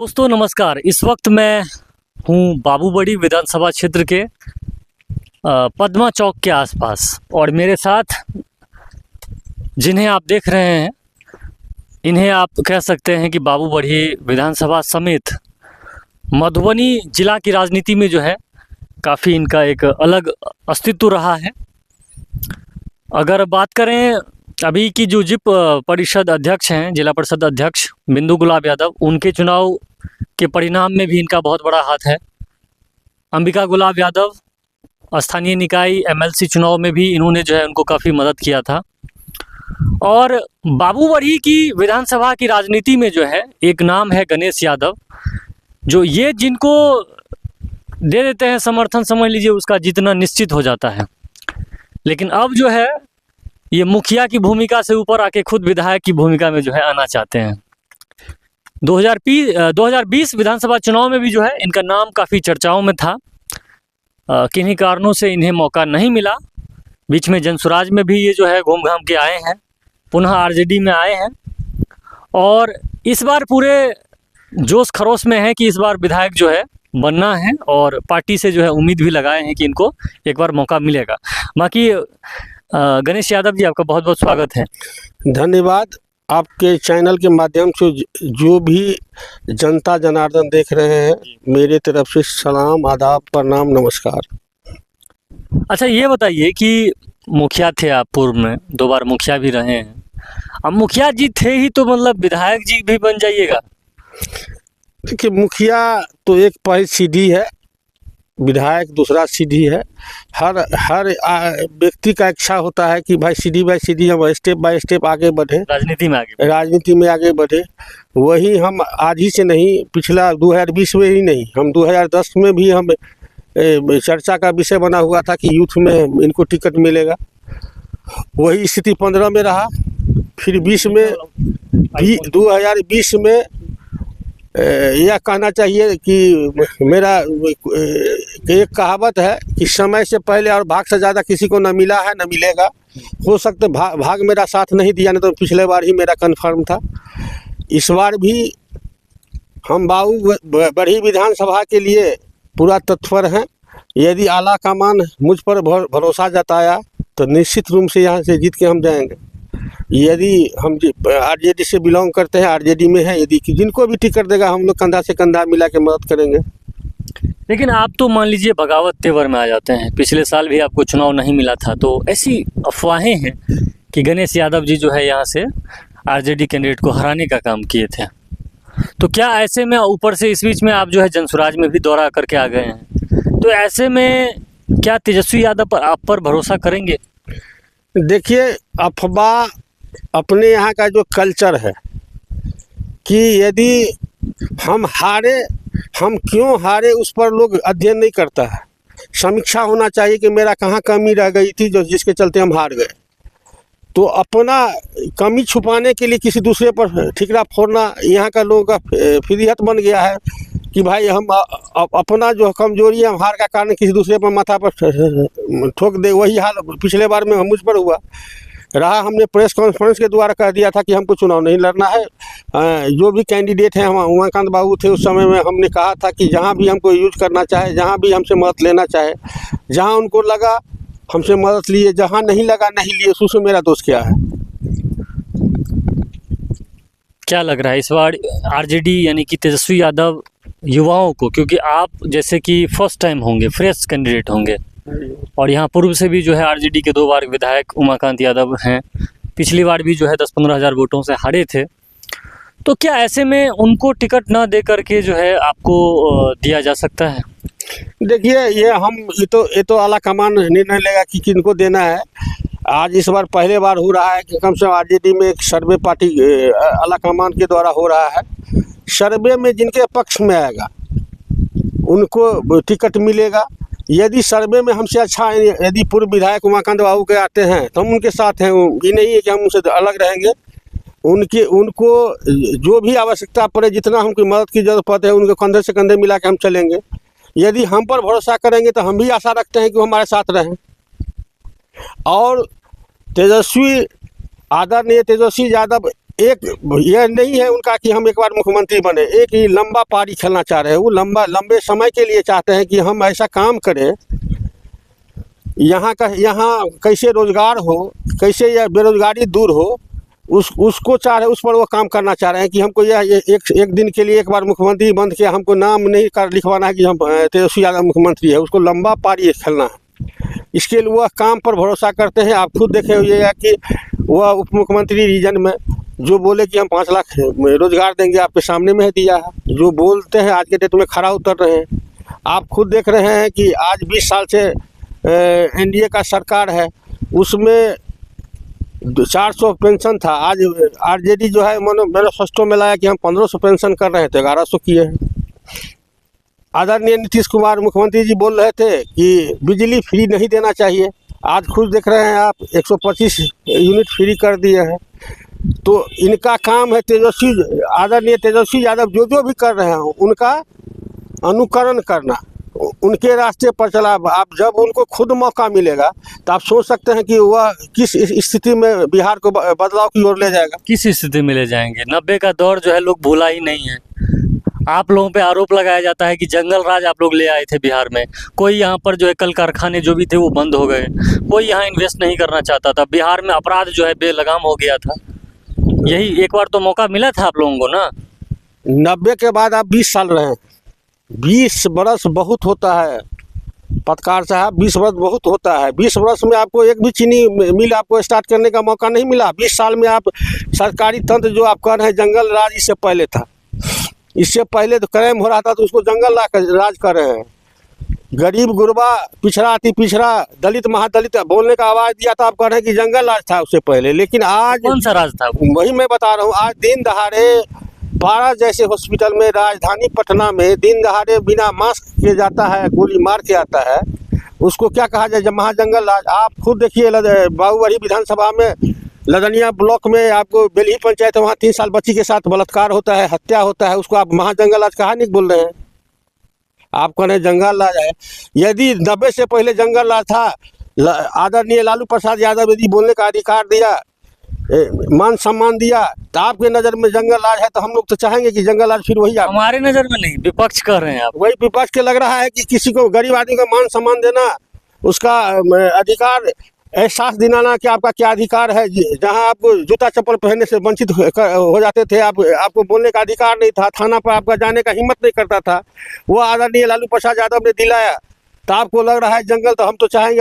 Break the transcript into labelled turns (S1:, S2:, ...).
S1: दोस्तों नमस्कार। इस वक्त मैं हूँ बाबूबड़ी विधानसभा क्षेत्र के पद्मा चौक के आसपास और मेरे साथ जिन्हें आप देख रहे हैं इन्हें आप कह सकते हैं कि बाबूबड़ी विधानसभा समेत मधुबनी जिला की राजनीति में जो है काफ़ी इनका एक अलग अस्तित्व रहा है। अगर बात करें अभी की जो जिप परिषद अध्यक्ष हैं, जिला परिषद अध्यक्ष बिंदु गुलाब यादव, उनके चुनाव के परिणाम में भी इनका बहुत बड़ा हाथ है। अंबिका गुलाब यादव स्थानीय निकाय एमएलसी चुनाव में भी इन्होंने जो है उनको काफ़ी मदद किया था। और बाबूबड़ी की विधानसभा की राजनीति में जो है एक नाम है गणेश यादव, जो ये जिनको दे देते हैं समर्थन, समझ लीजिए उसका जीतना निश्चित हो जाता है। लेकिन अब जो है ये मुखिया की भूमिका से ऊपर आके खुद विधायक की भूमिका में जो है आना चाहते हैं। 2020 विधानसभा चुनाव में भी जो है इनका नाम काफ़ी चर्चाओं में था। किन्हीं कारणों से इन्हें मौका नहीं मिला। बीच में जनसुराज में भी ये जो है घूम घाम के आए हैं, पुनः आरजेडी में आए हैं और इस बार पूरे जोश खरोश में है कि इस बार विधायक जो है बनना है और पार्टी से जो है उम्मीद भी लगाए हैं कि इनको एक बार मौका मिलेगा। बाकी गणेश यादव जी, आपका बहुत बहुत स्वागत है।
S2: धन्यवाद। आपके चैनल के माध्यम से जो भी जनता जनार्दन देख रहे हैं, मेरे तरफ से सलाम, आदाब, प्रणाम, नमस्कार।
S1: अच्छा, ये बताइए कि मुखिया थे आप, पूर्व में 2 बार मुखिया भी रहे हैं। अब मुखिया जी थे ही तो मतलब विधायक जी भी बन जाइएगा?
S2: देखिए, मुखिया तो एक पहली सीढ़ी है, विधायक दूसरा सीढ़ी है। हर व्यक्ति का इच्छा होता है कि भाई सीढ़ी बाई सीढ़ी हम स्टेप बाय स्टेप आगे बढ़े, राजनीति में आगे बढ़े। वही हम आज ही से नहीं, पिछला 2020 में ही नहीं, हम 2010 में भी हम चर्चा का विषय बना हुआ था कि यूथ में इनको टिकट मिलेगा। वही स्थिति 15 में रहा, फिर 20 में 2020 में यह कहना चाहिए कि मेरा एक कहावत है कि समय से पहले और भाग से ज़्यादा किसी को न मिला है न मिलेगा। हो सकता है भाग मेरा साथ नहीं दिया, नहीं तो पिछले बार ही मेरा कन्फर्म था। इस बार भी हम बाबूबड़ी विधानसभा के लिए पूरा तत्पर हैं। यदि आला कमान मुझ पर भरोसा जताया तो निश्चित रूप से यहाँ से जीत के हम जाएंगे। यदि हम आरजेडी से बिलोंग करते हैं, आरजेडी में है, यदि जिनको भी टिकट देगा हम लोग कंधा से कंधा मिला के मदद करेंगे।
S1: लेकिन आप तो मान लीजिए बगावत तेवर में आ जाते हैं। पिछले साल भी आपको चुनाव नहीं मिला था, तो ऐसी अफवाहें हैं कि गणेश यादव जी जो है यहाँ से आरजेडी कैंडिडेट को हराने का काम किए थे। तो क्या ऐसे में ऊपर से इस बीच में आप जो है जनसुराज में भी दौरा करके आ गए हैं, तो ऐसे में क्या तेजस्वी यादव पर आप पर भरोसा करेंगे?
S2: देखिए, अफवाह अपने यहाँ का जो कल्चर है कि यदि हम हारे, हम क्यों हारे उस पर लोग अध्ययन नहीं करता है। समीक्षा होना चाहिए कि मेरा कहाँ कमी रह गई थी जो जिसके चलते हम हार गए। तो अपना कमी छुपाने के लिए किसी दूसरे पर ठिकरा फोड़ना यहाँ का लोगों का फितरत बन गया है कि भाई हम अपना जो कमजोरी है, हम हार का कारण किसी दूसरे पर माथा पर ठोक दे। वही हाल पिछले बार में मुझ पर हुआ रहा। हमने प्रेस कॉन्फ्रेंस के द्वारा कह दिया था कि हमको चुनाव नहीं लड़ना है। जो भी कैंडिडेट हैं, हम उमाकांत बाबू थे उस समय में, हमने कहा था कि जहां भी हमको यूज करना चाहे, जहां भी हमसे मदद लेना चाहे, जहां उनको लगा हमसे मदद लिए, जहां नहीं लगा नहीं लिए। उसमें मेरा दोष क्या है?
S1: क्या लग रहा है इस बार आरजेडी यानी कि तेजस्वी यादव युवाओं को, क्योंकि आप जैसे कि फर्स्ट टाइम होंगे, फ्रेश कैंडिडेट होंगे और यहाँ पूर्व से भी जो है आरजेडी के 2 बार विधायक उमाकांत यादव हैं, पिछली बार भी जो है 10-15 हज़ार वोटों से हारे थे, तो क्या ऐसे में उनको टिकट ना दे करके जो है आपको दिया जा सकता है?
S2: देखिए, ये तो आला कमान निर्णय लेगा कि किनको देना है। आज इस बार पहले बार हो रहा है कि कम से कम आरजेडी में एक सर्वे पार्टी आला कमान के द्वारा हो रहा है। सर्वे में जिनके पक्ष में आएगा उनको टिकट मिलेगा। यदि सर्वे में हमसे अच्छा, यदि पूर्व विधायक उमाकांत बाबू के आते हैं तो हम उनके साथ हैं। ये नहीं है कि हम उनसे अलग रहेंगे। उनको जो भी आवश्यकता पड़े, जितना हमको मदद की जरूरत पड़े, उनको कंधे से कंधे मिला के हम चलेंगे। यदि हम पर भरोसा करेंगे तो हम भी आशा रखते हैं कि वो हमारे साथ रहें। और आदरणीय तेजस्वी यादव एक यह नहीं है उनका कि हम एक बार मुख्यमंत्री बने, एक ही लंबा पारी खेलना चाह रहे हैं। वो लंबे समय के लिए चाहते हैं कि हम ऐसा काम करें, यहाँ कैसे रोजगार हो, कैसे यह बेरोजगारी दूर हो, उसको चाह रहे, उस पर वो काम करना चाह रहे हैं कि हमको यह एक दिन के लिए एक बार मुख्यमंत्री बन के हमको नाम नहीं कर लिखवाना है कि हम तेजस्वी यादव मुख्यमंत्री है, उसको लंबा पारी खेलना है। इसके लिए वह काम पर भरोसा करते हैं। आप खुद देखे हुए हैं कि वह उप मुख्यमंत्री रीजन में जो बोले कि हम 5 लाख रोजगार देंगे, आपके सामने में दिया है। जो बोलते हैं आज के डेट में खरा उतर रहे हैं। आप खुद देख रहे हैं कि आज 20 साल से एनडीए का सरकार है, उसमें 400 पेंशन था। आज आरजेडी जो है मैनिफेस्टो में लाया कि हम 1500 पेंशन कर रहे थे, 1100 किए हैं। आदरणीय नीतीश कुमार मुख्यमंत्री जी बोल रहे थे कि बिजली फ्री नहीं देना चाहिए, आज खुद देख रहे हैं आप 125 यूनिट फ्री कर दिए हैं। तो इनका काम है आदरणीय तेजस्वी यादव जो भी कर रहे हैं उनका अनुकरण करना, उनके रास्ते पर चला। आप जब उनको खुद मौका मिलेगा तो आप सोच सकते हैं कि वह किस स्थिति में बिहार को बदलाव की ओर ले जाएगा।
S1: किस स्थिति में ले जाएंगे? 90 का दौर जो है लोग भूला ही नहीं है। आप लोगों पे आरोप लगाया जाता है कि जंगल राज आप लोग ले आए थे बिहार में। कोई यहाँ पर जो है कल कारखाने जो भी थे वो बंद हो गए, कोई यहाँ इन्वेस्ट नहीं करना चाहता था। बिहार में अपराध जो है बेलगाम हो गया था। यही एक बार तो मौका मिला था आप लोगों को ना।
S2: 90 के बाद आप 20 साल रहे, 20 बरस बहुत होता है पत्रकार साहब, 20 बरस बहुत होता है। 20 बरस में आपको एक भी चीनी मिल आपको स्टार्ट करने का मौका नहीं मिला। 20 साल में आप सरकारी तंत्र जो आप कर रहे हैं, जंगल राज इससे पहले था। इससे पहले तो क्राइम हो रहा था तो उसको जंगल राज कर रहे हैं। गरीब गुरबा, पिछड़ा अति पिछड़ा, दलित महादलित बोलने का आवाज़ दिया था, आप कह रहे हैं कि जंगल राज था उससे पहले। लेकिन आज
S1: कौन सा राज था?
S2: वही मैं बता रहा हूँ। आज दिन दहाड़े 12 जैसे हॉस्पिटल में राजधानी पटना में दिन दहाड़े बिना मास्क के जाता है, गोली मार के आता है, उसको क्या कहा जाए? जब महाजंगल राज। आप खुद देखिए बाबूबड़ी विधानसभा में लदनिया ब्लॉक में आपको बेलही पंचायत है, वहाँ 3 साल बच्ची के साथ बलात्कार होता है, हत्या होता है, उसको आप महाजंगल राज कहा नहीं बोल रहे हैं? आप कह रहे हैं जंगल राज है। यदि 90 से पहले जंगल राज था, आदरणीय लालू प्रसाद यादव यदि बोलने का अधिकार दिया, मान सम्मान दिया, तो आपके नज़र में जंगल राज है, तो हम लोग तो चाहेंगे कि जंगल राज फिर वही।
S1: हमारे नज़र में नहीं, विपक्ष कर रहे हैं आप।
S2: वही विपक्ष के लग रहा है कि किसी को गरीब आदमी को मान सम्मान देना, उसका अधिकार एहसास दिलाना कि आपका क्या अधिकार है। जहां आपको जूता चप्पल पहनने से वंचित हो जाते थे, आपको बोलने का अधिकार नहीं था, थाना पर आपका जाने का हिम्मत नहीं करता था, वो आदरणीय लालू प्रसाद यादव ने दिलाया। तो आपको लग रहा है जंगल, तो हम तो चाहेंगे